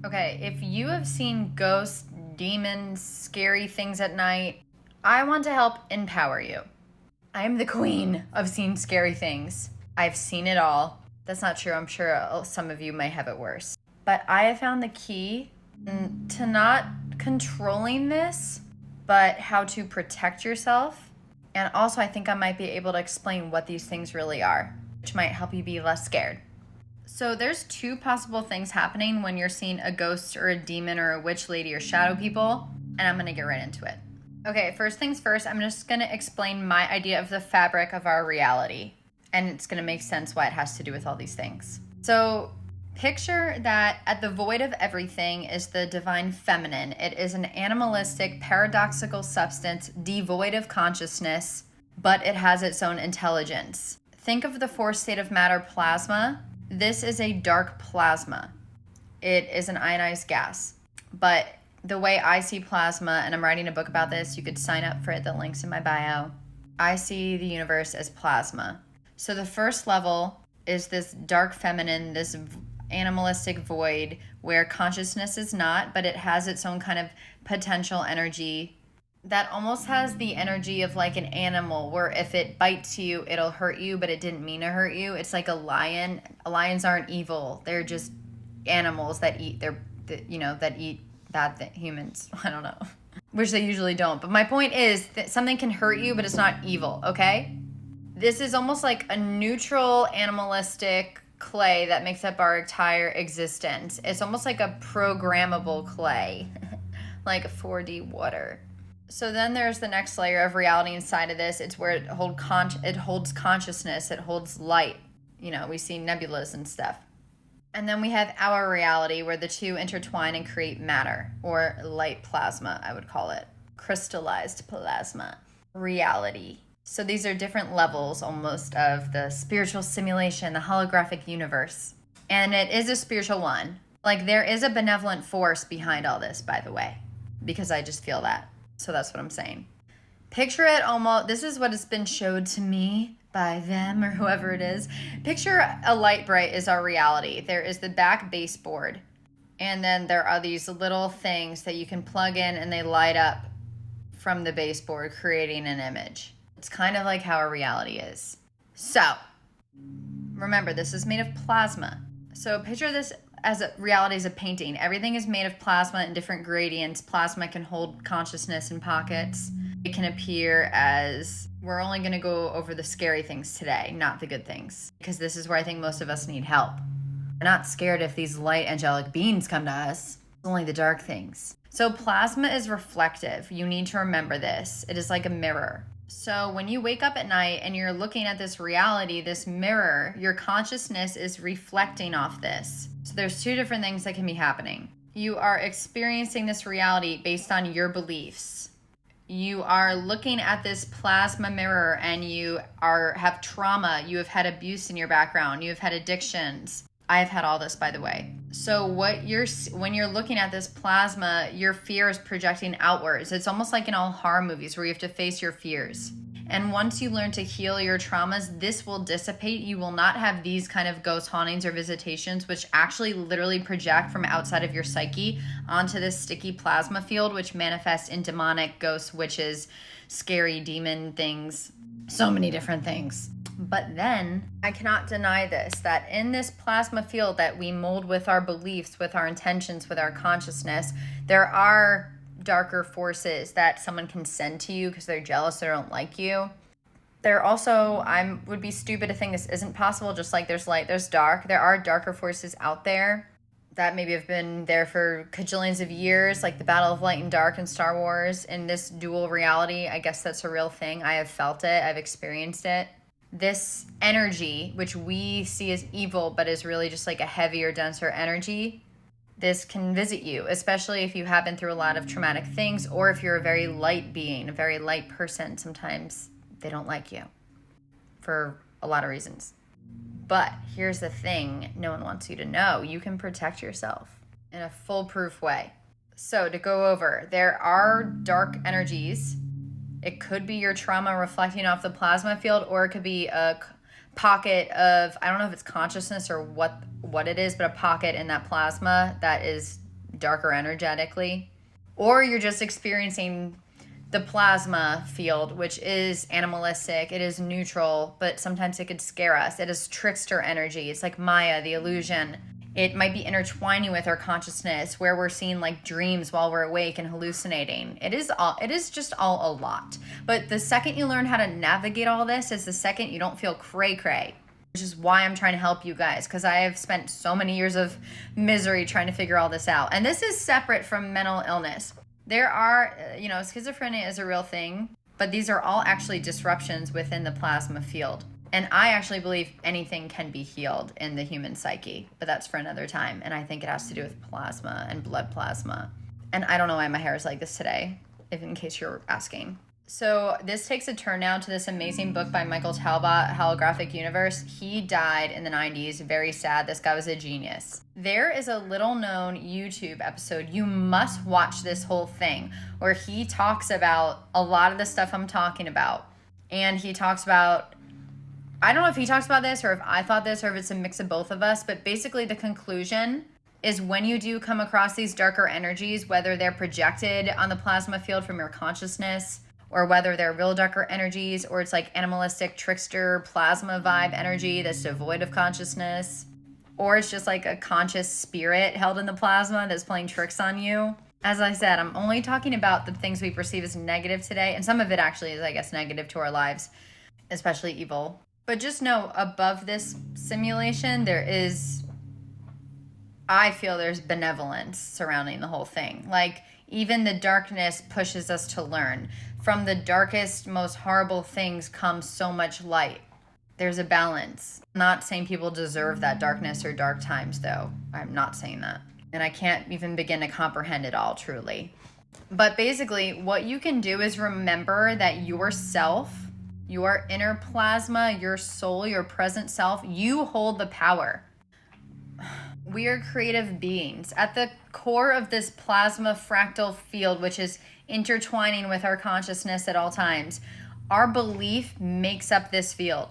Okay, if you have seen ghosts, demons, scary things at night, I want to help empower you. I am the queen of seeing scary things. I've seen it all. That's not true. I'm sure some of you may have it worse. But I have found the key to not controlling this, but how to protect yourself. And also, I think I might be able to explain what these things really are, which might help you be less scared. So there's two possible things happening when you're seeing a ghost or a demon or a witch lady or shadow people, and I'm gonna get right into it. Okay, first things first, I'm just gonna explain my idea of the fabric of our reality, and it's gonna make sense why it has to do with all these things. So picture that at the void of everything is the divine feminine. It is an animalistic, paradoxical substance devoid of consciousness, but it has its own intelligence. Think of the fourth state of matter, plasma. This is a dark plasma. It is an ionized gas. But the way I see plasma, and I'm writing a book about this, you could sign up for it, the link's in my bio. I see the universe as plasma. So the first level is this dark feminine, this animalistic void where consciousness is not, but it has its own kind of potential energy that almost has the energy of like an animal, where if it bites you, it'll hurt you, but it didn't mean to hurt you. It's like a lion. Lions aren't evil. They're just animals that eat that eat bad humans. I don't know. Which they usually don't. But my point is that something can hurt you, but it's not evil, okay? This is almost like a neutral animalistic clay that makes up our entire existence. It's almost like a programmable clay, like 4D water. So then there's the next layer of reality inside of this. It's where it holds consciousness, it holds light. We see nebulas and stuff. And then we have our reality where the two intertwine and create matter, or light plasma, I would call it. Crystallized plasma reality. So these are different levels almost of the spiritual simulation, the holographic universe. And it is a spiritual one. Like there is a benevolent force behind all this, by the way, because I just feel that. So that's what I'm saying. Picture it almost, this is what has been showed to me by them or whoever it is. Picture a light bright is our reality. There is the back baseboard, and then there are these little things that you can plug in and they light up from the baseboard, creating an image. It's kind of like how our reality is. So remember, this is made of plasma. So picture this as reality is a painting. Everything is made of plasma in different gradients. Plasma can hold consciousness in pockets. It can appear as, we're only going to go over the scary things today, not the good things, because this is where I think most of us need help. We're not scared if these light angelic beings come to us. It's only the dark things. So plasma is reflective. You need to remember this. It is like a mirror. So when you wake up at night and you're looking at this reality, this mirror, your consciousness is reflecting off this. So there's two different things that can be happening. You are experiencing this reality based on your beliefs. You are looking at this plasma mirror and you have trauma. You have had abuse in your background. You have had addictions. I've had all this, by the way. So when you're looking at this plasma, your fear is projecting outwards. It's almost like in all horror movies where you have to face your fears. And once you learn to heal your traumas, this will dissipate. You will not have these kind of ghost hauntings or visitations, which actually literally project from outside of your psyche onto this sticky plasma field, which manifests in demonic ghosts, witches, scary demon things, so many different things. But then I cannot deny this, that in this plasma field that we mold with our beliefs, with our intentions, with our consciousness, there are darker forces that someone can send to you because they're jealous or don't like you. There also, I would be stupid to think this isn't possible, just like there's light, there's dark. There are darker forces out there that maybe have been there for cajillions of years, like the battle of light and dark in Star Wars. In this dual reality, I guess that's a real thing. I have felt it, I've experienced it. This energy, which we see as evil, but is really just like a heavier, denser energy, this can visit you, especially if you have been through a lot of traumatic things, or if you're a very light being, a very light person. Sometimes they don't like you for a lot of reasons. But here's the thing no one wants you to know. You can protect yourself in a foolproof way. So to go over, there are dark energies. It could be your trauma reflecting off the plasma field, or it could be a pocket of, I don't know if it's consciousness or what it is, but a pocket in that plasma that is darker energetically, or you're just experiencing the plasma field, which is animalistic, it is neutral, but sometimes it could scare us. It is trickster energy. It's like Maya, the illusion. It might be intertwining with our consciousness, where we're seeing like dreams while we're awake and hallucinating. It is just all a lot. But the second you learn how to navigate all this is the second you don't feel cray cray, which is why I'm trying to help you guys, because I have spent so many years of misery trying to figure all this out. And this is separate from mental illness. There are, schizophrenia is a real thing, but these are all actually disruptions within the plasma field. And I actually believe anything can be healed in the human psyche, but that's for another time. And I think it has to do with plasma and blood plasma. And I don't know why my hair is like this today, in case you're asking. So this takes a turn now to this amazing book by Michael Talbot, Holographic Universe. He died in the 90s. Very sad. This guy was a genius. There is a little known YouTube episode. You must watch this whole thing, where he talks about a lot of the stuff I'm talking about. And he talks about, I don't know if he talks about this or if I thought this or if it's a mix of both of us, but basically the conclusion is when you do come across these darker energies, whether they're projected on the plasma field from your consciousness, or whether they're real darker energies, or it's like animalistic trickster plasma vibe energy that's devoid of consciousness, or it's just like a conscious spirit held in the plasma that's playing tricks on you. As I said, I'm only talking about the things we perceive as negative today, and some of it actually is, I guess, negative to our lives, especially evil. But just know, above this simulation, I feel there's benevolence surrounding the whole thing. Like, even the darkness pushes us to learn. From the darkest, most horrible things comes so much light. There's a balance. I'm not saying people deserve that darkness or dark times, though. I'm not saying that. And I can't even begin to comprehend it all, truly. But basically, what you can do is remember that yourself, your inner plasma, your soul, your present self, you hold the power. We are creative beings. At the core of this plasma fractal field, which is intertwining with our consciousness at all times, our belief makes up this field.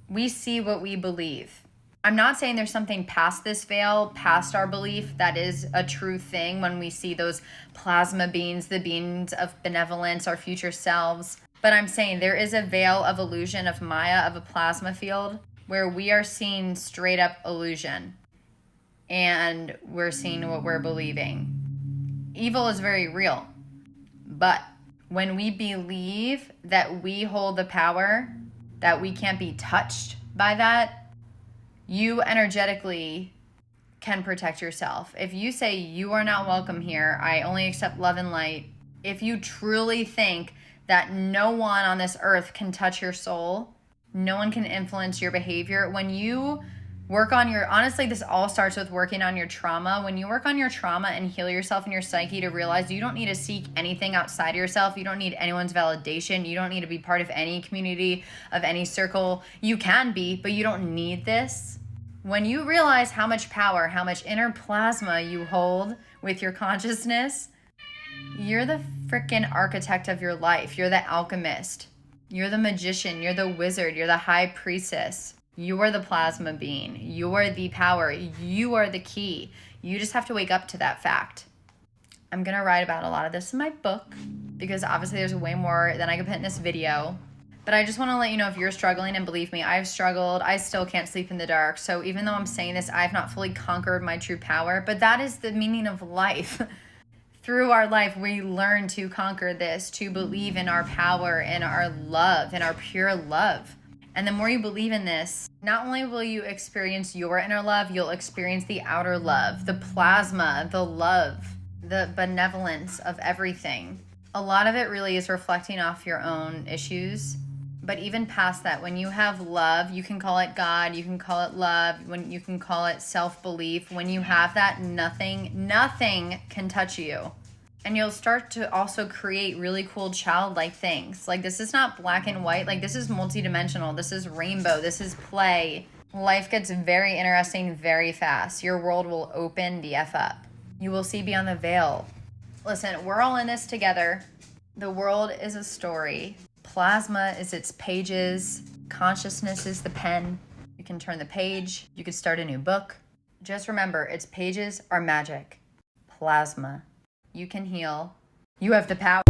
We see what we believe. I'm not saying there's something past this veil, past our belief, that is a true thing when we see those plasma beings, the beings of benevolence, our future selves. But I'm saying there is a veil of illusion of Maya, of a plasma field, where we are seeing straight up illusion. And we're seeing what we're believing. Evil is very real. But when we believe that we hold the power, that we can't be touched by that, you energetically can protect yourself. If you say you are not welcome here, I only accept love and light, if you truly think that no one on this earth can touch your soul, no one can influence your behavior, when you work on honestly, this all starts with working on your trauma. When you work on your trauma and heal yourself and your psyche to realize you don't need to seek anything outside of yourself. You don't need anyone's validation. You don't need to be part of any community, of any circle. You can be, but you don't need this. When you realize how much power, how much inner plasma you hold with your consciousness, you're the freaking architect of your life. You're the alchemist. You're the magician. You're the wizard. You're the high priestess. You are the plasma being. You are the power. You are the key. You just have to wake up to that fact. I'm going to write about a lot of this in my book, because obviously there's way more than I could put in this video. But I just want to let you know, if you're struggling, and believe me, I've struggled. I still can't sleep in the dark. So even though I'm saying this, I've not fully conquered my true power. But that is the meaning of life. Through our life, we learn to conquer this, to believe in our power and our love and our pure love. And the more you believe in this, not only will you experience your inner love, you'll experience the outer love, the plasma, the love, the benevolence of everything. A lot of it really is reflecting off your own issues. But even past that, when you have love, you can call it God, you can call it love, when you can call it self-belief. When you have that, nothing can touch you. And you'll start to also create really cool childlike things. Like, this is not black and white. Like, this is multidimensional. This is rainbow. This is play. Life gets very interesting very fast. Your world will open the F up. You will see beyond the veil. Listen, we're all in this together. The world is a story. Plasma is its pages. Consciousness is the pen. You can turn the page. You could start a new book. Just remember, its pages are magic. Plasma. You can heal. You have the power.